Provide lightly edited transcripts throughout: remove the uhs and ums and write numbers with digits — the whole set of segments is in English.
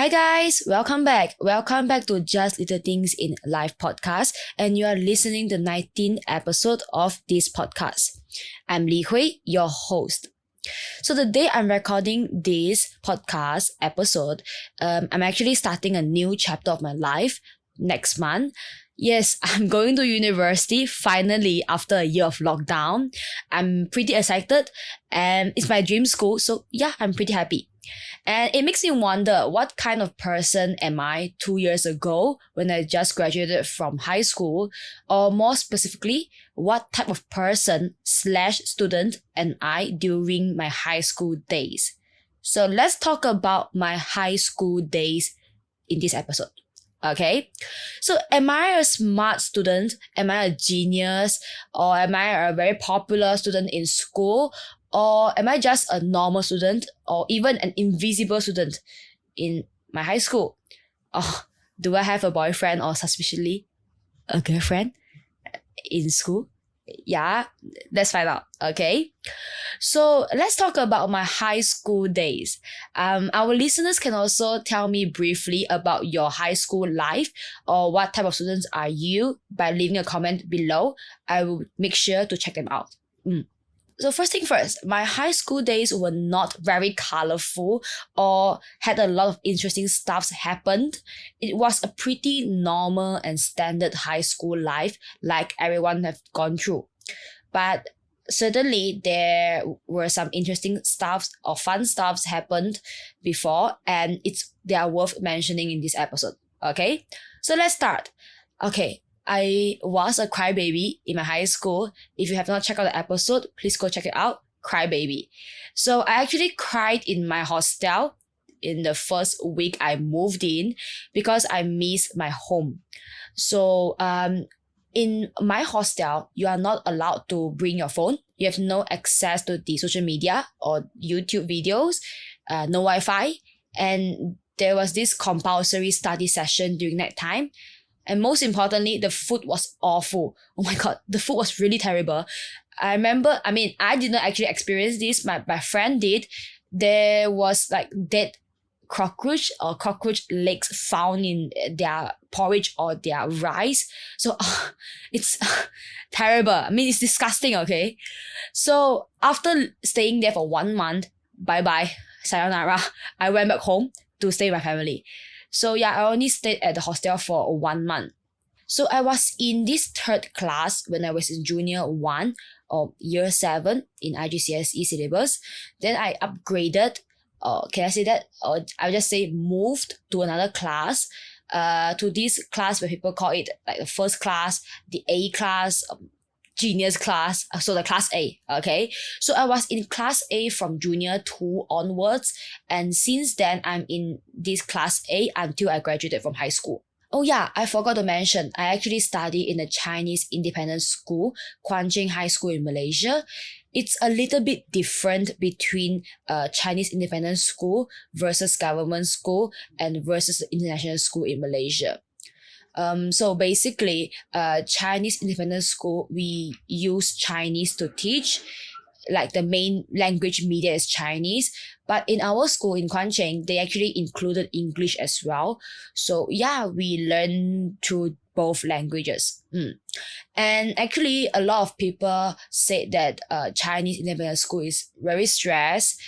Hi guys, welcome back. Welcome back to Just Little Things in Life podcast, and you are listening to the 19th episode of this podcast. I'm Li Hui, your host. So the day I'm recording this podcast episode, I'm actually starting a new chapter of my life next month. Yes, I'm going to university finally after a year of lockdown. I'm pretty excited and it's my dream school, so yeah, I'm pretty happy. And it makes me wonder what kind of person am I 2 years ago when I just graduated from high school, or more specifically, what type of person slash student am I during my high school days. So let's talk about my high school days in this episode. Okay, so am I a smart student? Am I a genius? Or am I a very popular student in school? Or am I just a normal student or even an invisible student in my high school? Oh, do I have a boyfriend or suspiciously a girlfriend in school? Yeah, let's find out. Okay, so let's talk about my high school days. Our listeners can also tell me briefly about your high school life or what type of students are you by leaving a comment below. I will make sure to check them out. So first thing first, my high school days were not very colorful or had a lot of interesting stuffs happened. It was a pretty normal and standard high school life like everyone have gone through. But certainly there were some interesting stuffs or fun stuffs happened before, and they are worth mentioning in this episode. Okay, so let's start. Okay, I was a crybaby in my high school. If you have not checked out the episode, please go check it out. Crybaby. So I actually cried in my hostel in the first week I moved in because I missed my home. So in my hostel, you are not allowed to bring your phone. You have no access to the social media or YouTube videos, no Wi-Fi. And there was this compulsory study session during that time. And most importantly, the food was awful. Oh my God, the food was really terrible. I remember, I did not actually experience this. My friend did. There was like dead cockroach or cockroach legs found in their porridge or their rice. So it's terrible. It's disgusting, okay? So after staying there for 1 month, bye-bye, sayonara, I went back home to stay with my family. So yeah, I only stayed at the hostel for 1 month. So I was in this third class when I was in junior 1 or year 7 in IGCSE syllabus. Then I upgraded, can I say that? Or I'll just say moved to another class, to this class where people call it like the first class, the A class, genius class, so the class A, okay? So I was in class A from junior 2 onwards, and since then I'm in this class A until I graduated from high school. Oh yeah, I forgot to mention, I actually studied in a Chinese independent school, Kuan Ching High School in Malaysia. It's a little bit different between Chinese independent school versus government school and versus the international school in Malaysia. So basically, Chinese independent school, we use Chinese to teach, like the main language media is Chinese. But in our school in Kuan Ching, they actually included English as well. So yeah, we learn through both languages. And actually, a lot of people said that Chinese independent school is very stressed,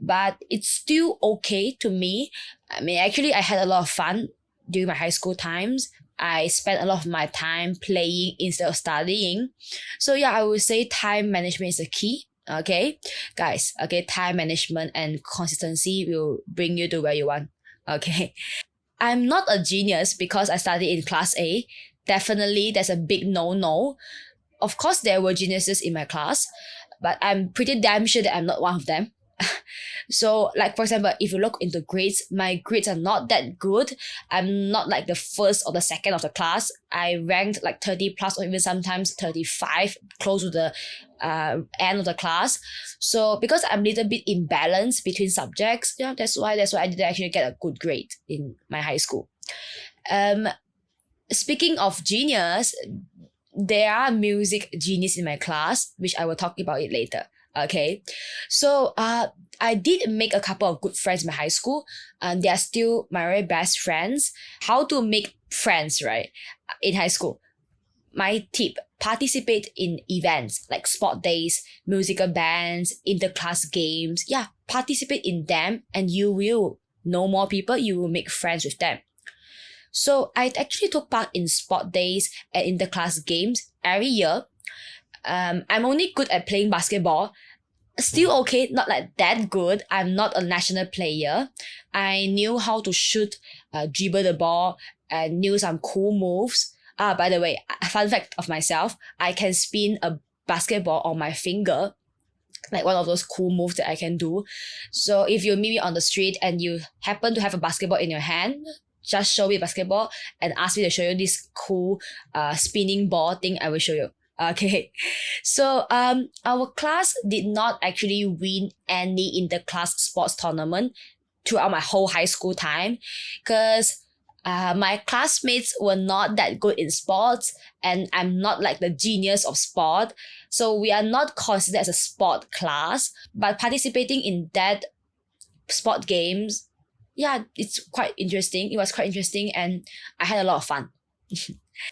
but it's still okay to me. Actually, I had a lot of fun during my high school times. I spent a lot of my time playing instead of studying. So yeah, I would say time management is the key. Okay, guys, okay, time management and consistency will bring you to where you want. Okay, I'm not a genius because I studied in class A. Definitely, that's a big no-no. Of course, there were geniuses in my class, but I'm pretty damn sure that I'm not one of them. So like for example, if you look into grades, my grades are not that good. I'm not like the first or the second of the class. I ranked like 30 plus or even sometimes 35, close to the end of the class. So because I'm a little bit imbalanced between subjects, yeah, that's why I didn't actually get a good grade in my high school. Speaking of genius, there are music genius in my class, which I will talk about it later. Okay, so I did make a couple of good friends in my high school. They are still my very best friends. How to make friends, right? In high school, my tip: participate in events like sport days, musical bands, interclass games. Yeah, participate in them, and you will know more people. You will make friends with them. So I actually took part in sport days and interclass games every year. I'm only good at playing basketball. Still okay, not like that good. I'm not a national player. I knew how to shoot, dribble the ball, and knew some cool moves. By the way, a fun fact of myself, I can spin a basketball on my finger, like one of those cool moves that I can do. So if you meet me on the street and you happen to have a basketball in your hand, just show me a basketball and ask me to show you this cool spinning ball thing. I will show you. Okay, so our class did not actually win any interclass sports tournament throughout my whole high school time, because my classmates were not that good in sports, and I'm not like the genius of sport. So we are not considered as a sport class, but participating in that sport games, yeah, it's quite interesting. It was quite interesting, and I had a lot of fun.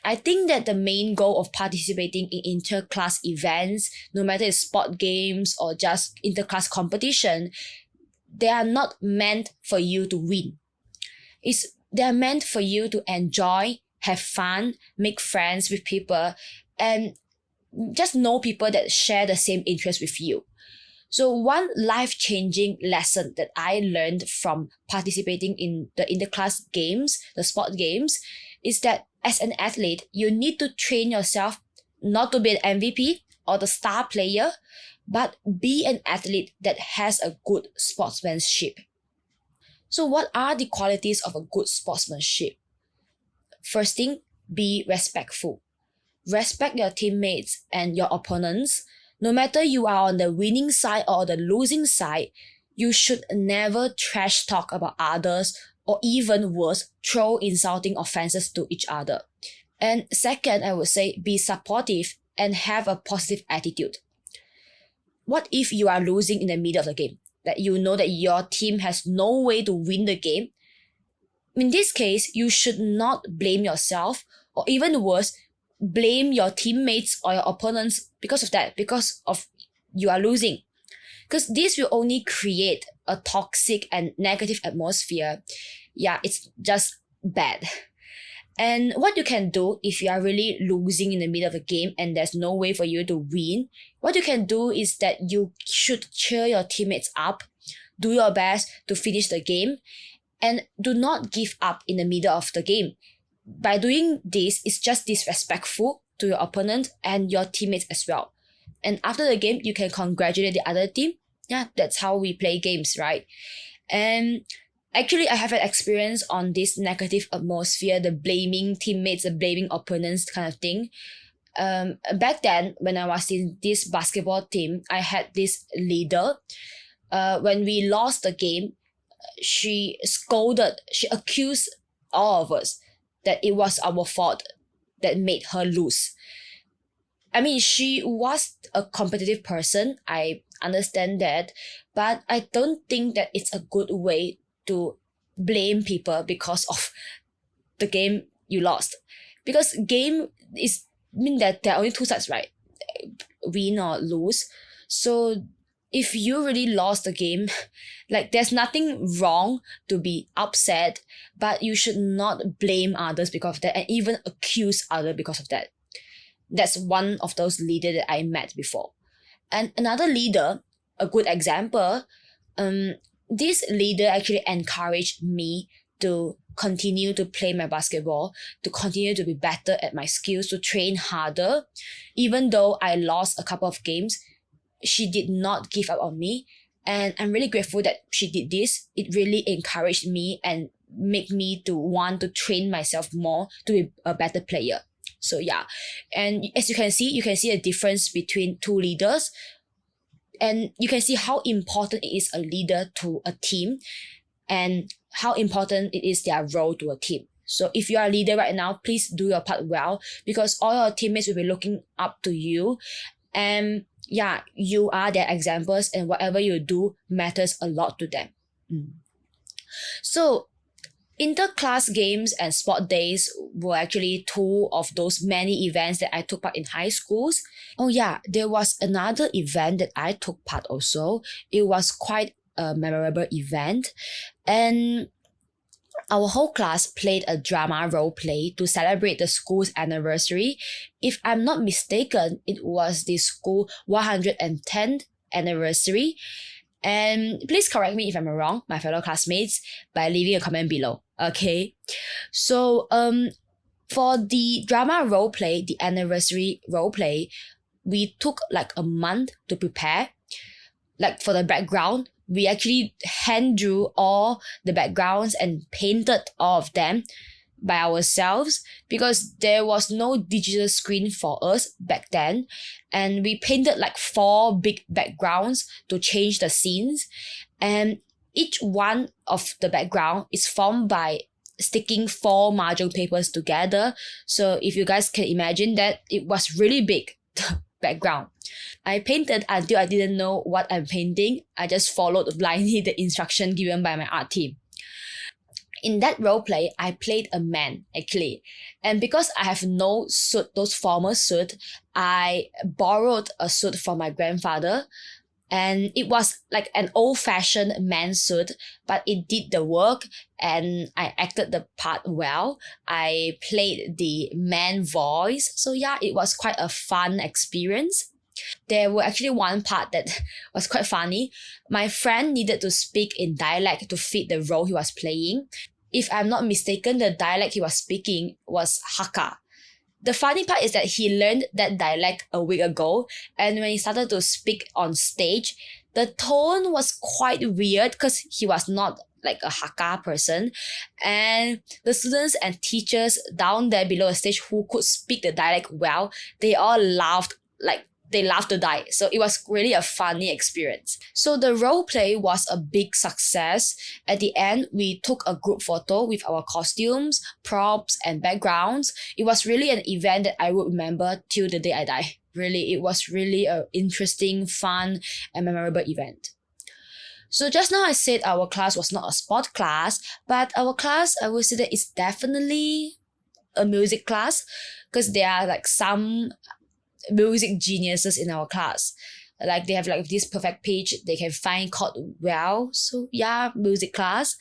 I think that the main goal of participating in interclass events, no matter it's sport games or just interclass competition, they are not meant for you to win. They are meant for you to enjoy, have fun, make friends with people, and just know people that share the same interest with you. So one life-changing lesson that I learned from participating in the interclass games, the sport games, is that as an athlete, you need to train yourself not to be an MVP or the star player, but be an athlete that has a good sportsmanship. So what are the qualities of a good sportsmanship? First thing, be respectful. Respect your teammates and your opponents. No matter you are on the winning side or the losing side, you should never trash talk about others, or even worse, throw insulting offenses to each other. And second, I would say be supportive and have a positive attitude. What if you are losing in the middle of the game? That you know that your team has no way to win the game? In this case, you should not blame yourself, or even worse, blame your teammates or your opponents because of that, because of you are losing. Because this will only create a toxic and negative atmosphere. Yeah, it's just bad. And what you can do if you are really losing in the middle of a game and there's no way for you to win, what you can do is that you should cheer your teammates up, do your best to finish the game, and do not give up in the middle of the game. By doing this, it's just disrespectful to your opponent and your teammates as well. And after the game, you can congratulate the other team. Yeah, that's how we play games, right? And actually, I have an experience on this negative atmosphere, the blaming teammates, the blaming opponents kind of thing. Back then, when I was in this basketball team, I had this leader. When we lost the game, she accused all of us that it was our fault that made her lose. I mean, she was a competitive person. I understand that, but I don't think that it's a good way to blame people because of the game you lost. Because game is mean that there are only two sides, right? Win or lose. So if you really lost the game, like there's nothing wrong to be upset, but you should not blame others because of that and even accuse others because of that. That's one of those leaders that I met before. And another leader, a good example, this leader actually encouraged me to continue to play my basketball, to continue to be better at my skills, to train harder. Even though I lost a couple of games, she did not give up on me. And I'm really grateful that she did this. It really encouraged me and made me to want to train myself more to be a better player. So yeah, and as you can see a difference between two leaders, and you can see how important it is a leader to a team and how important it is their role to a team. So if you are a leader right now, please do your part well, because all your teammates will be looking up to you. And yeah, you are their examples and whatever you do matters a lot to them. So interclass games and sport days were actually two of those many events that I took part in high schools. Oh yeah, there was another event that I took part also. It was quite a memorable event, and our whole class played a drama role play to celebrate the school's anniversary. If I'm not mistaken, it was the school 110th anniversary. And please correct me if I'm wrong, my fellow classmates, by leaving a comment below. Okay. So for the drama role play, the anniversary role play, we took like a month to prepare. Like for the background, we actually hand drew all the backgrounds and painted all of them by ourselves because there was no digital screen for us back then, and we painted like 4 big backgrounds to change the scenes, and each one of the background is formed by sticking 4 mahjong papers together. So if you guys can imagine that, it was really big, the background. I painted until I didn't know what I'm painting. I just followed blindly the instruction given by my art team. In that role play, I played a man actually. And because I have no suit, those formal suit, I borrowed a suit from my grandfather. And it was like an old-fashioned man suit, but it did the work and I acted the part well. I played the man voice. So yeah, it was quite a fun experience. There were actually one part that was quite funny. My friend needed to speak in dialect to fit the role he was playing. If I'm not mistaken, the dialect he was speaking was Hakka. The funny part is that he learned that dialect a week ago, and when he started to speak on stage, the tone was quite weird because he was not like a Hakka person. And the students and teachers down there below the stage who could speak the dialect well, they all laughed like they laughed to die. So it was really a funny experience. So the role play was a big success. At the end, we took a group photo with our costumes, props, and backgrounds. It was really an event that I would remember till the day I die. Really, it was really an interesting, fun, and memorable event. So just now I said our class was not a sport class, but our class, I would say that it's definitely a music class because there are like some music geniuses in our class. Like they have like this perfect pitch, they can find chord well. So yeah, music class.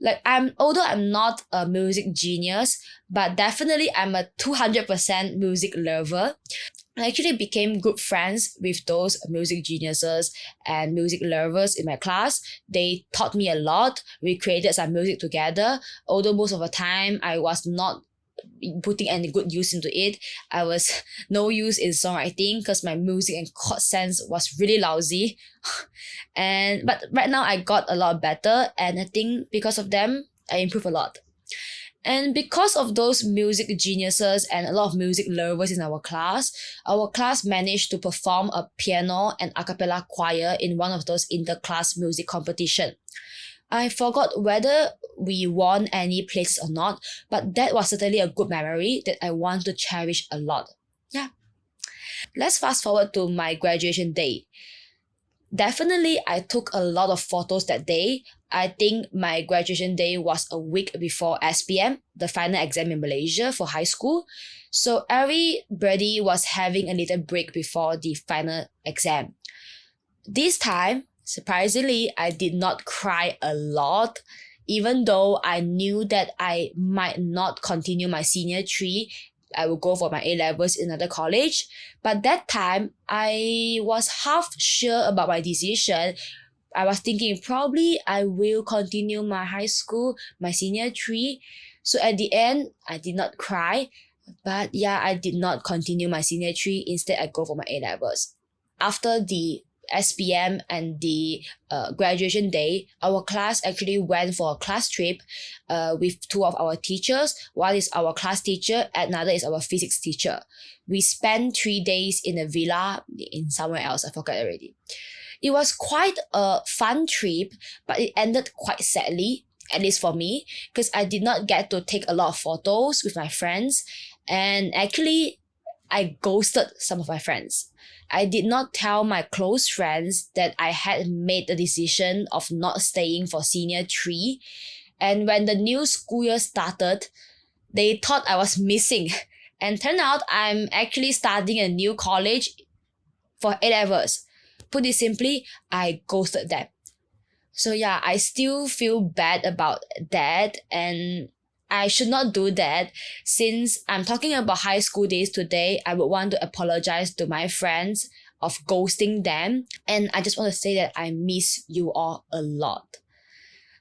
Like although I'm not a music genius, but definitely I'm a 200% music lover. I actually became good friends with those music geniuses and music lovers in my class. They taught me a lot. We created some music together. Although most of the time I was not putting any good use into it. I was no use in songwriting because my music and chord sense was really lousy. But right now I got a lot better, and I think because of them, I improved a lot. And because of those music geniuses and a lot of music lovers in our class managed to perform a piano and a cappella choir in one of those interclass music competition. I forgot whether we won any places or not, but that was certainly a good memory that I want to cherish a lot. Yeah. Let's fast forward to my graduation day. Definitely, I took a lot of photos that day. I think my graduation day was a week before SPM, the final exam in Malaysia for high school. So everybody was having a little break before the final exam. This time, surprisingly, I did not cry a lot, even though I knew that I might not continue my senior tree. I will go for my A-levels in another college. But that time, I was half sure about my decision. I was thinking probably I will continue my high school, my senior tree. So at the end, I did not cry. But yeah, I did not continue my senior tree. Instead, I go for my A-levels. After the SPM and the graduation day, our class actually went for a class trip with 2 of our teachers. One is our class teacher, another is our physics teacher. We spent 3 days in a villa in somewhere else, I forgot already. It was quite a fun trip, but it ended quite sadly, at least for me, because I did not get to take a lot of photos with my friends. And actually, I ghosted some of my friends. I did not tell my close friends that I had made the decision of not staying for senior 3. And when the new school year started, they thought I was missing. And turned out I'm actually studying a new college for A-levels. Put it simply, I ghosted them. So yeah, I still feel bad about that, and I should not do that. Since I'm talking about high school days today, I would want to apologize to my friends of ghosting them. And I just want to say that I miss you all a lot.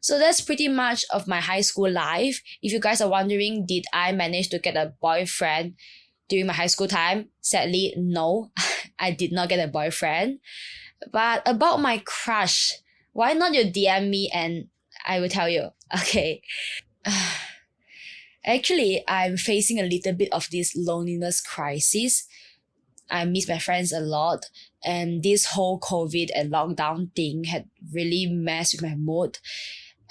So that's pretty much of my high school life. If you guys are wondering, did I manage to get a boyfriend during my high school time? Sadly, no, I did not get a boyfriend. But about my crush, why not you DM me and I will tell you? Okay. Actually, I'm facing a little bit of this loneliness crisis. I miss my friends a lot, and this whole COVID and lockdown thing had really messed with my mood.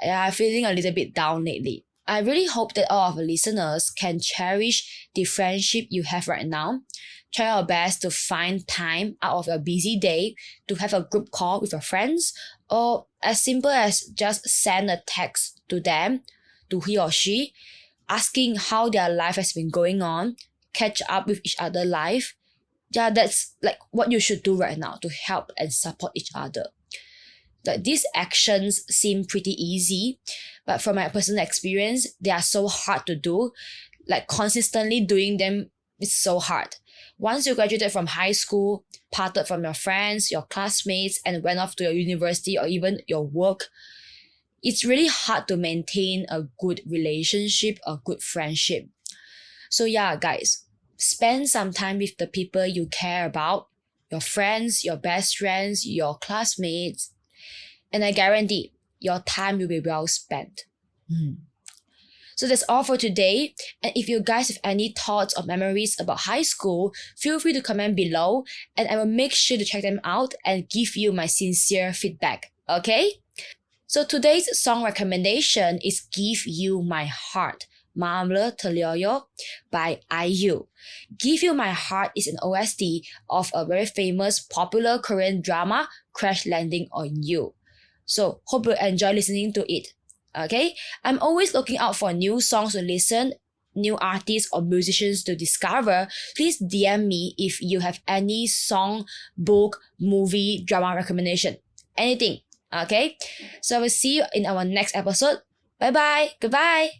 I'm feeling a little bit down lately. I really hope that all of the listeners can cherish the friendship you have right now. Try your best to find time out of your busy day to have a group call with your friends, or as simple as just send a text to them, to he or she, asking how their life has been going on, catch up with each other's life. Yeah, that's like what you should do right now to help and support each other. Like, these actions seem pretty easy, but from my personal experience, they are so hard to do. Like, consistently doing them is so hard. Once you graduated from high school, parted from your friends, your classmates, and went off to your university or even your work, it's really hard to maintain a good relationship, a good friendship. So yeah, guys, spend some time with the people you care about, your friends, your best friends, your classmates, and I guarantee your time will be well spent. So that's all for today. And if you guys have any thoughts or memories about high school, feel free to comment below, and I will make sure to check them out and give you my sincere feedback. Okay? So today's song recommendation is Give You My Heart, Maamle Terlioyo by IU. Give You My Heart is an OST of a very famous popular Korean drama, Crash Landing on You. So hope you enjoy listening to it. Okay? I'm always looking out for new songs to listen, new artists or musicians to discover. Please DM me if you have any song, book, movie, drama recommendation. Anything. Okay? So I will see you in our next episode. Bye bye. Goodbye.